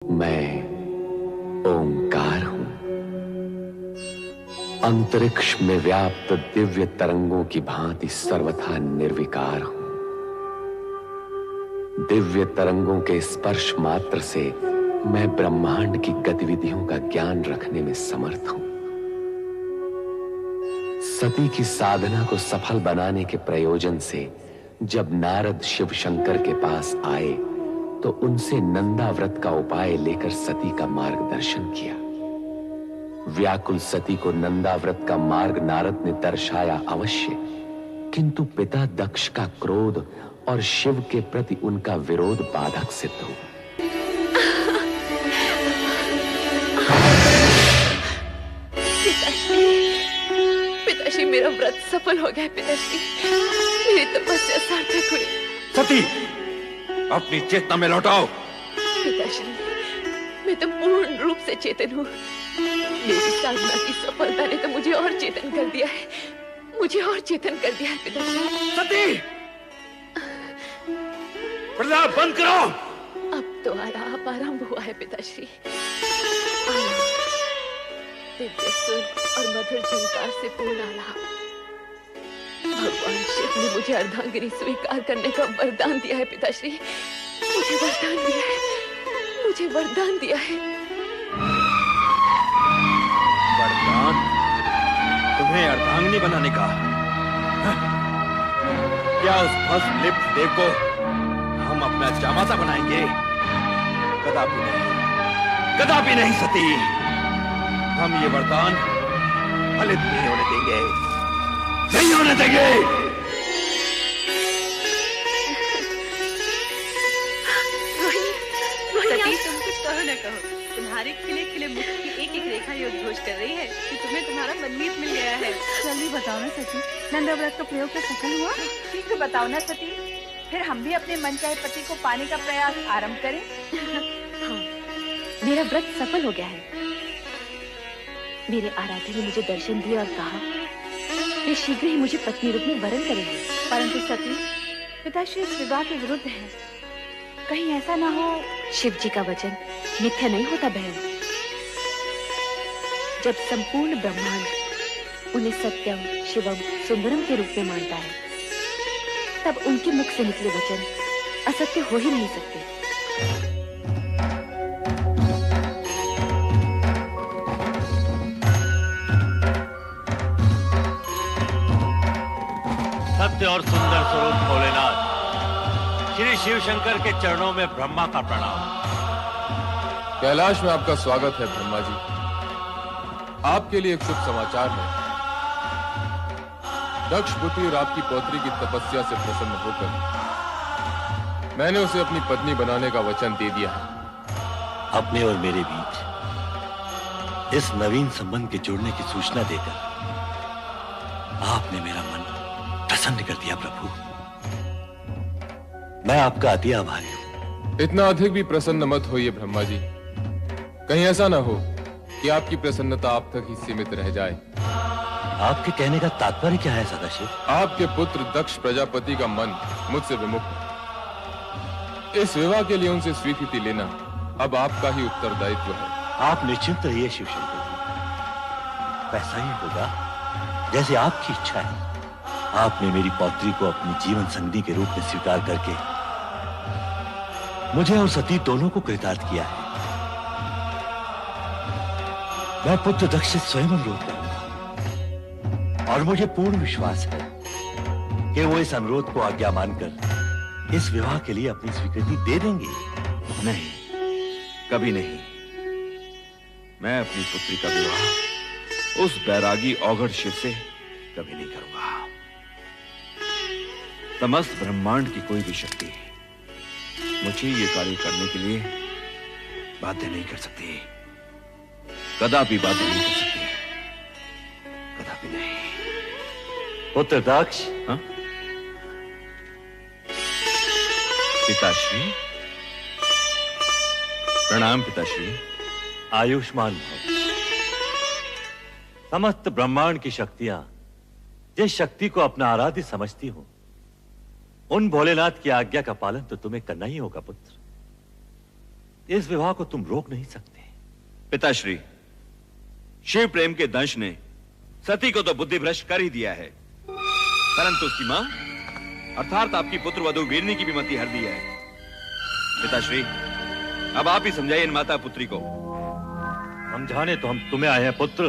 मैं ओंकार हूं, अंतरिक्ष में व्याप्त दिव्य तरंगों की भांति सर्वथा निर्विकार हूं। दिव्य तरंगों के स्पर्श मात्र से मैं ब्रह्मांड की गतिविधियों का ज्ञान रखने में समर्थ हूं। सती की साधना को सफल बनाने के प्रयोजन से जब नारद शिव शंकर के पास आए तो उनसे नंदा व्रत का उपाय लेकर सती का मार्गदर्शन किया। व्याकुल सती को नंदा व्रत का मार्ग नारद ने दर्शाया अवश्य, किंतु पिता दक्ष का क्रोध और शिव के प्रति उनका विरोध बाधक सिद्ध हुआ। पिताश्री, मेरा व्रत सफल हो गया। पिताश्री, मेरी तपस्या सार्थक हुई। सती, अपनी चेतना में लौटाओ। पिताश्री, मैं तो पूर्ण रूप से चेतन हूँ। मेरी साधना की सफलता ने तो मुझे और चेतन कर दिया है, मुझे और चेतन कर दिया है। पिताश्री, सती, प्रलाप बंद करो। अब तो आलाप आरंभ हुआ है। पिताश्री, दिव्य सुर और मधुर झंकार से पूर्ण आलाप। भगवान शिव ने मुझे अर्धांगिनी स्वीकार करने का वरदान दिया है। पिताश्री, मुझे वरदान दिया है, मुझे वरदान दिया है। वरदान? तुम्हें अर्धांगिनी बनाने का? क्या उस भस्म लिप्त देव को हम अपना जामाता बनाएंगे? कदापि नहीं, कदापि नहीं सती। हम ये वरदान फलित नहीं होने देंगे, नहीं होने देंगे। सती, तुम कुछ कहो न कहो, तुम्हारे खिले खिले मुख की एक एक रेखा ये उद्घोष कर रही है कि तुम्हें तुम्हारा मनमीत मिल गया है। जल्दी बताओ ना सती, नंदा व्रत का प्रयोग तो सफल हुआ? शीघ्र बताओ ना सती, फिर हम भी अपने मनचाहे पति को पाने का प्रयास आरंभ करें। हाँ, मेरा व्रत सफल हो गया है। मेरे आराध्य ने मुझे दर्शन दिया और कहा वे शीघ्र ही मुझे पत्नी रूप में वरण करेंगे। परंतु सती, पिताश्री इस विवाह के विरुद्ध है। कहीं ऐसा ना हो। शिव जी का वचन मिथ्या नहीं होता बहन। जब संपूर्ण ब्रह्मांड उन्हें सत्यम, शिवम, सुंदरम के रूप में मानता है, तब उनके मुख से निकले वचन असत्य हो ही नहीं सकते। सत्य और सुंदर स्वरूप भोलेनाथ, श्री शिव शंकर के चरणों में ब्रह्मा का प्रणाम। कैलाश में आपका स्वागत है ब्रह्मा जी। आपके लिए एक शुभ समाचार है। दक्ष पुत्री और आपकी पौत्री की तपस्या से प्रसन्न होकर मैंने उसे अपनी पत्नी बनाने का वचन दे दिया है। अपने और मेरे बीच इस नवीन संबंध के जुड़ने की सूचना देकर आपने मेरा मन प्रसन्न कर दिया प्रभु। मैं आपका अति आभारी हूं। इतना अधिक भी प्रसन्न मत होइए ब्रह्मा जी। कहीं ऐसा ना हो कि आपकी प्रसन्नता आप तक ही सीमित रह जाए। आपके कहने का तात्पर्य क्या है सदाशिव? आपके पुत्र दक्ष प्रजापति का मन मुझसे विमुख है। इस विवाह के लिए उनसे स्वीकृति लेना अब आपका ही उत्तरदायित्व है। आप निश्चिंत रहिए शिव शंकर जी, वैसा ही होगा जैसे आपकी इच्छा है। आपने मेरी पौत्री को अपनी जीवन संगी के रूप में स्वीकार करके मुझे और सती दोनों को कृतार्थ किया है। मैं पुत्र दक्ष से स्वयं अनुरोध करूंगा और मुझे पूर्ण विश्वास है कि वो इस अनुरोध को आज्ञा मानकर इस विवाह के लिए अपनी स्वीकृति दे देंगे। नहीं, कभी नहीं। मैं अपनी पुत्री का विवाह उस बैरागी औघड़ शिव से कभी नहीं करूंगा। समस्त ब्रह्मांड की कोई भी शक्ति मुझे ये कार्य करने के लिए बाध्य नहीं कर सकती, कदापि बाध्य नहीं कर सकती, कदापि नहीं। पुत्र दक्ष, हाँ? पिताश्री, प्रणाम पिताश्री। आयुष्मान भव। समस्त ब्रह्मांड की शक्तियां जिस शक्ति को अपना आराध्य समझती हो, उन भोलेनाथ की आज्ञा का पालन तो तुम्हें करना ही होगा पुत्र। इस विवाह को तुम रोक नहीं सकते। पिताश्री, शिव प्रेम के दंश ने सती को तो बुद्धि भ्रष्ट कर ही दिया है, परंतु उसकी मां अर्थात आपकी पुत्र वधु वीरनी की भी मति हर दी है। पिताश्री, अब आप ही समझाइए इन माता पुत्री को। समझाने तो हम तुम्हें आए हैं पुत्र।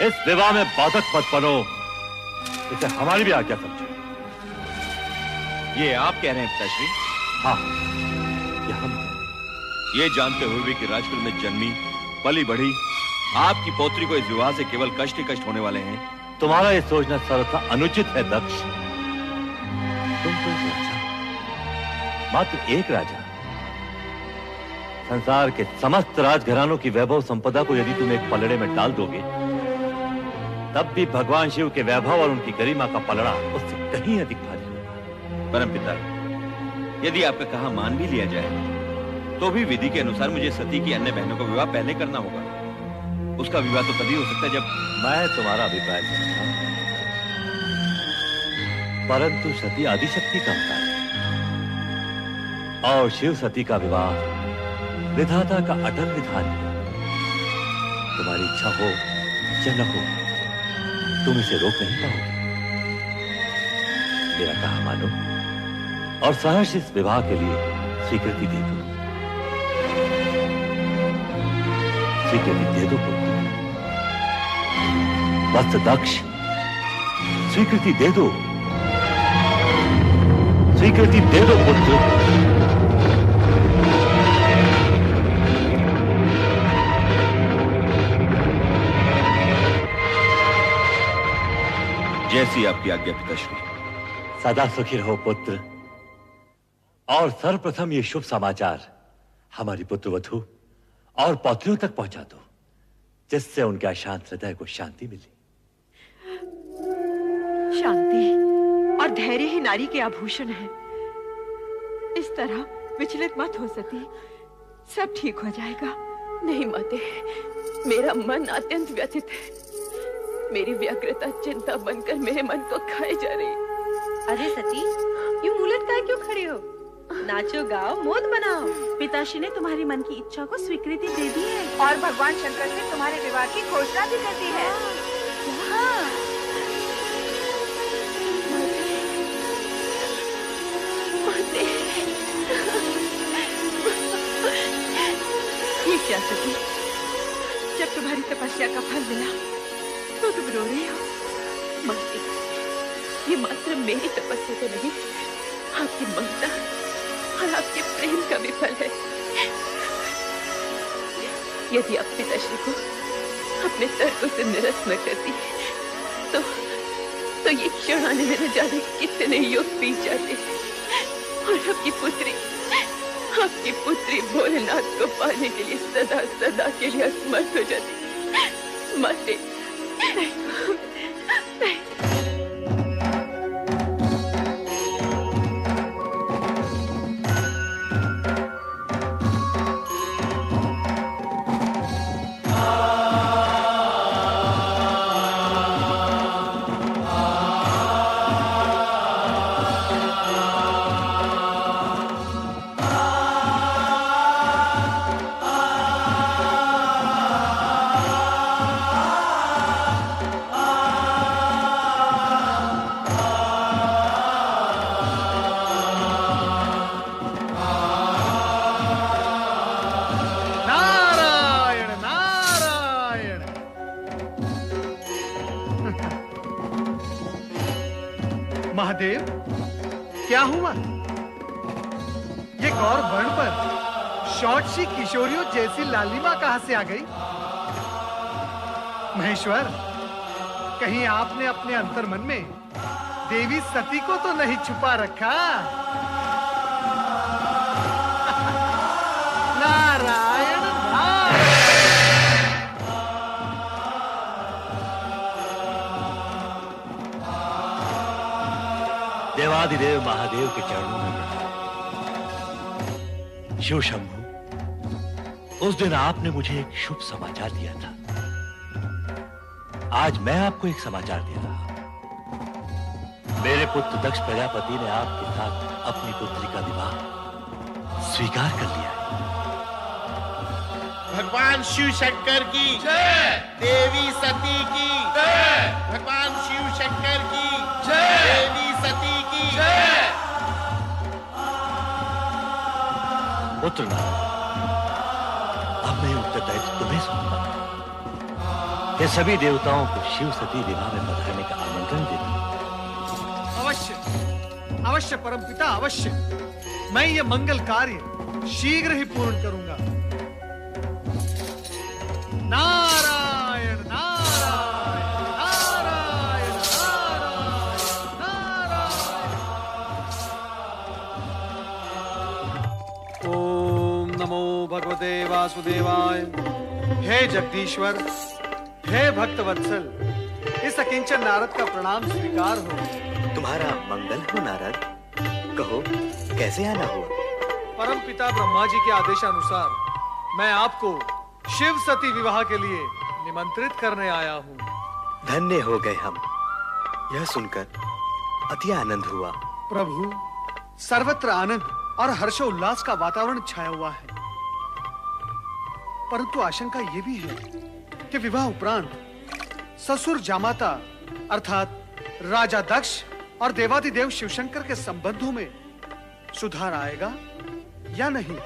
इस विवाह में बाधक मत बनो, इसे हमारी भी आज्ञा समझो। ये आप कह रहे हैं पिताश्री? हाँ, ये हम। ये जानते हुए भी कि राजकुल में जन्मी पली बढ़ी आपकी पौत्री को इस विवाह से केवल कष्ट ही कष्ट होने वाले हैं। तुम्हारा ये सोचना सर्वथा अनुचित है दक्ष। तुम तो एक राजा, मात्र एक राजा, संसार के समस्त राजघरानों की वैभव संपदा को यदि तुम एक पलड़े में डाल दोगे, तब भी भगवान शिव के वैभव और उनकी गरिमा का पलड़ा उससे कहीं अधिक भारी होगा। परमपिता, यदि आपका कहा मान भी लिया जाए तो भी विधि के अनुसार मुझे सती की अन्य बहनों का विवाह पहले करना होगा। उसका विवाह तो तभी हो सकता है जब मैं तुम्हारा अभिप्राय समझता हूं, परंतु सती आदिशक्ति का अवतार है और शिव सती का विवाह विधाता का अटल विधान है। तुम्हारी इच्छा हो या न हो, तुम इसे रोक नहीं पाओगे। मेरा कहा मानो और सहर्ष इस विवाह के लिए स्वीकृति दे दो। स्वीकृति दे दो पुत्र। वत्स दक्ष, स्वीकृति दे दो, स्वीकृति दे दो पुत्र। जैसी आपकी आज्ञा पिताश्री। सदा सुखी रहो पुत्र। और सर्वप्रथम ये शुभ समाचार हमारी पुत्र वधु और पौत्रियों तक पहुंचा दो, जिससे उनके अशांत हृदय को शांति मिले। शांति और धैर्य ही नारी के आभूषण है। इस तरह विचलित मत हो सती, सब ठीक हो जाएगा। नहीं माते, मेरा मन अत्यंत व्यथित है। मेरी व्यग्रता चिंता बनकर मेरे मन को खाए जा रही। अरे सती, यूं मुलट काय क्यों खड़े हो? नाचो गाओ, मोद बनाओ। पिताश्री ने तुम्हारी मन की इच्छा को स्वीकृति दे दी है और भगवान शंकर से तुम्हारे विवाह की घोषणा भी कर दी है। हाँ। ये क्या सती, जब तुम्हारी तपस्या का फल मिला तो तुम रो रही हो? माते, ये मात्र मेरी तपस्या तो नहीं, आपकी ममता और आपके प्रेम का भी फल है। यदि आप पिताश्री को अपने तर्कों से निरस्त न करती तो ये क्षण आने में न जाने कितने युग बीत जाते और आपकी पुत्री भोलेनाथ को पाने के लिए सदा सदा के लिए असमर्थ हो जाती। माते, महादेव, क्या हुआ? ये गौर वर्ण पर शॉर्ट सी किशोरियों जैसी लालिमा कहां से आ गई? महेश्वर, कहीं आपने अपने अंतर्मन में देवी सती को तो नहीं छुपा रखा? नारायण नारायण। देवादिदेव महादेव के चरणों में शिव शंभु, उस दिन आपने मुझे एक शुभ समाचार दिया था। आज मैं आपको एक समाचार दे रहा हूं। मेरे पुत्र दक्ष प्रजापति ने आपके साथ अपनी पुत्री का विवाह स्वीकार कर लिया है। भगवान शिव शंकर की जय, देवी सती की जय, भगवान शिव शंकर की जय, देवी सती की जय। पुत्र नारद, अब मैं उत्तरदायित्व तुम्हें सौंपता हूं। ये सभी देवताओं को शिव सती विवाह में पधारने का आमंत्रण देता हूं। अवश्य अवश्य परमपिता, अवश्य। मैं ये मंगल कार्य शीघ्र ही पूर्ण करूंगा। नारायण नारायण नारायण नारायण नारायण। ओम नमो भगवते वासुदेवाय। हे जगदीश्वर, हे भक्त वत्सल, इस अकिंचन नारद का प्रणाम स्वीकार हो। तुम्हारा मंगल हो नारद, कहो कैसे आना हुआ? परम पिता ब्रह्मा जी के आदेशानुसार मैं आपको शिव सती विवाह के लिए निमंत्रित करने आया हूँ। धन्य हो गए हम, यह सुनकर अति आनंद हुआ। प्रभु, सर्वत्र आनंद और हर्षोल्लास का वातावरण छाया हुआ है, परंतु आशंका ये भी है कि विवाह उपरांत ससुर जामाता अर्थात राजा दक्ष और देवादिदेव शिवशंकर के संबंधों में सुधार आएगा या नहीं?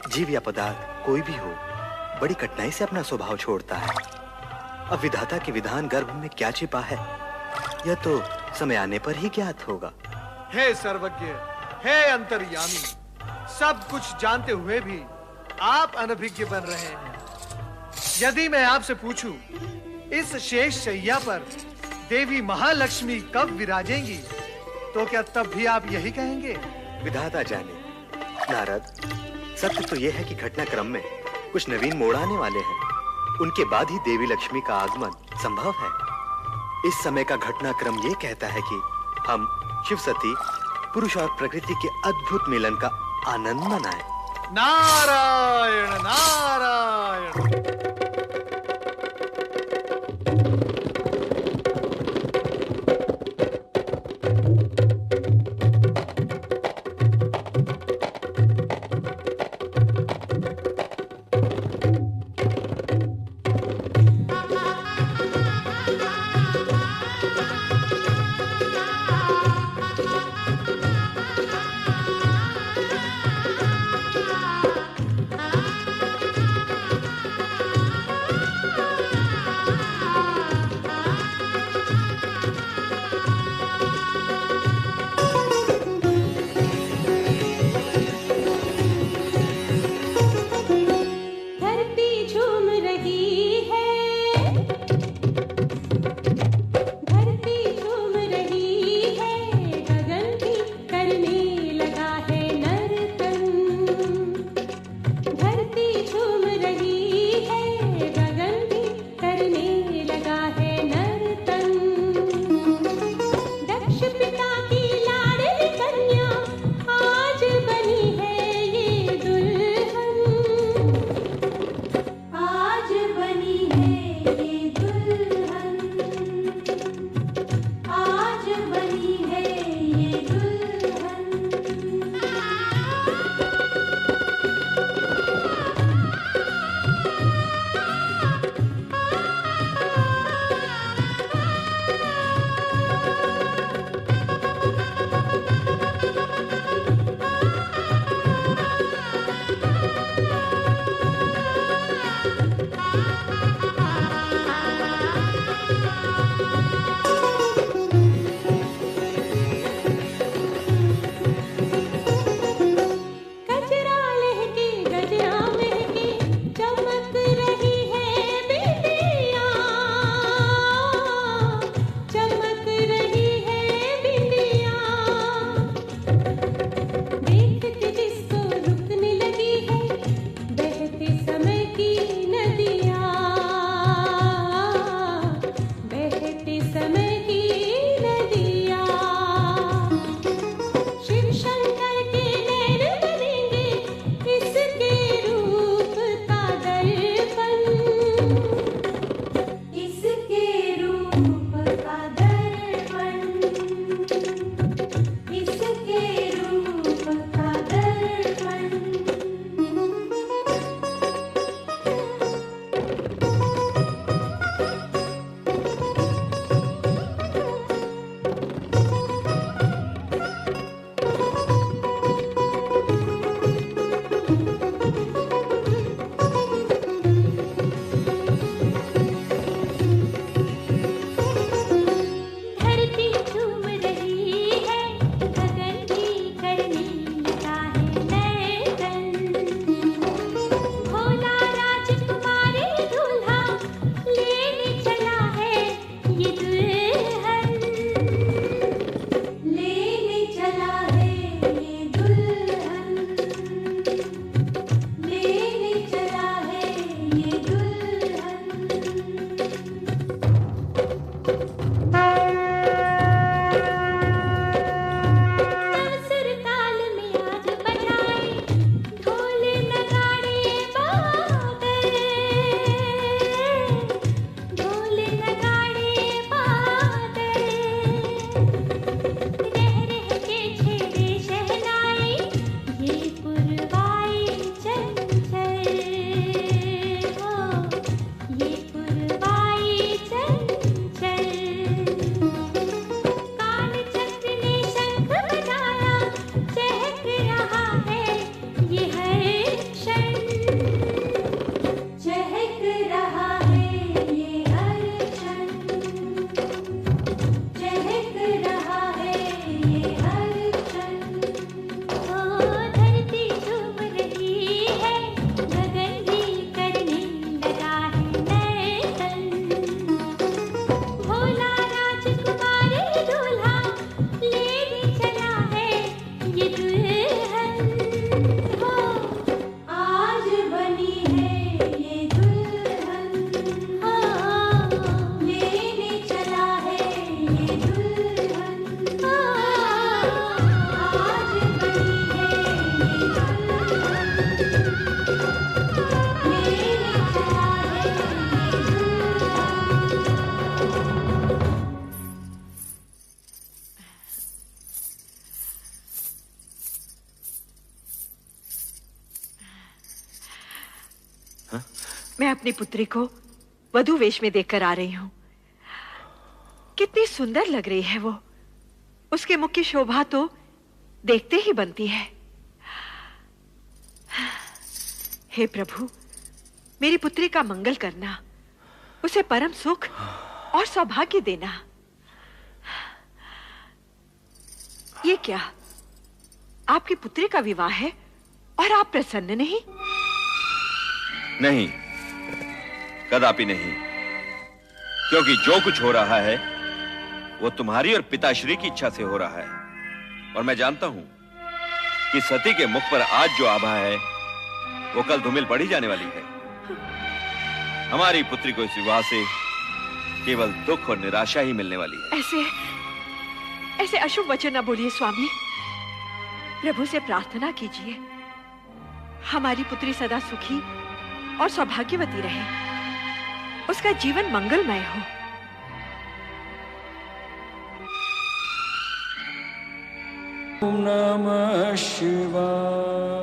जीव या पदार्थ कोई भी हो, बड़ी कठिनाई से अपना स्वभाव छोड़ता है। अब विधाता के विधान गर्भ में क्या छिपा है, यह तो समय आने पर ही ज्ञात होगा। हे सर्वज्ञ, हे अंतर्यामी, सब कुछ जानते हुए भी आप अनभिज्ञ बन रहे हैं। यदि मैं आपसे पूछूं, इस शेष शैया पर देवी महालक्ष्मी कब विराजेंगी, तो क्या तब भी आप यही कहेंगे? विधाता जाने। नारद, सत्य तो यह है कि घटनाक्रम में कुछ नवीन मोड़ आने वाले हैं। उनके बाद ही देवी लक्ष्मी का आगमन संभव है। इस समय का घटनाक्रम ये कहता है कि हम शिव सती, पुरुष और प्रकृति के अद्भुत मिलन का आनंद मनाएं। नारायण नारायण। मैं अपनी पुत्री को वधू वेश में देखकर आ रही हूँ। कितनी सुंदर लग रही है वो। उसके मुख की शोभा तो देखते ही बनती है। हे प्रभु, मेरी पुत्री का मंगल करना, उसे परम सुख और सौभाग्य देना। ये क्या, आपकी पुत्री का विवाह है और आप प्रसन्न नहीं? नहीं, कदापि नहीं, क्योंकि जो कुछ हो रहा है वो तुम्हारी और पिताश्री की इच्छा से हो रहा है। और मैं जानता हूं कि सती के मुख पर आज जो आभा है वो कल धूमिल पड़ी जाने वाली है। हमारी पुत्री को इस विवाह से केवल दुख और निराशा ही मिलने वाली है। ऐसे अशुभ वचन न बोलिए स्वामी। प्रभु से प्रार्थना कीजिए, हमारी पुत्री सदा सुखी और सौभाग्यवती रहे, उसका जीवन मंगलमय हो। ओम नमः शिवाय।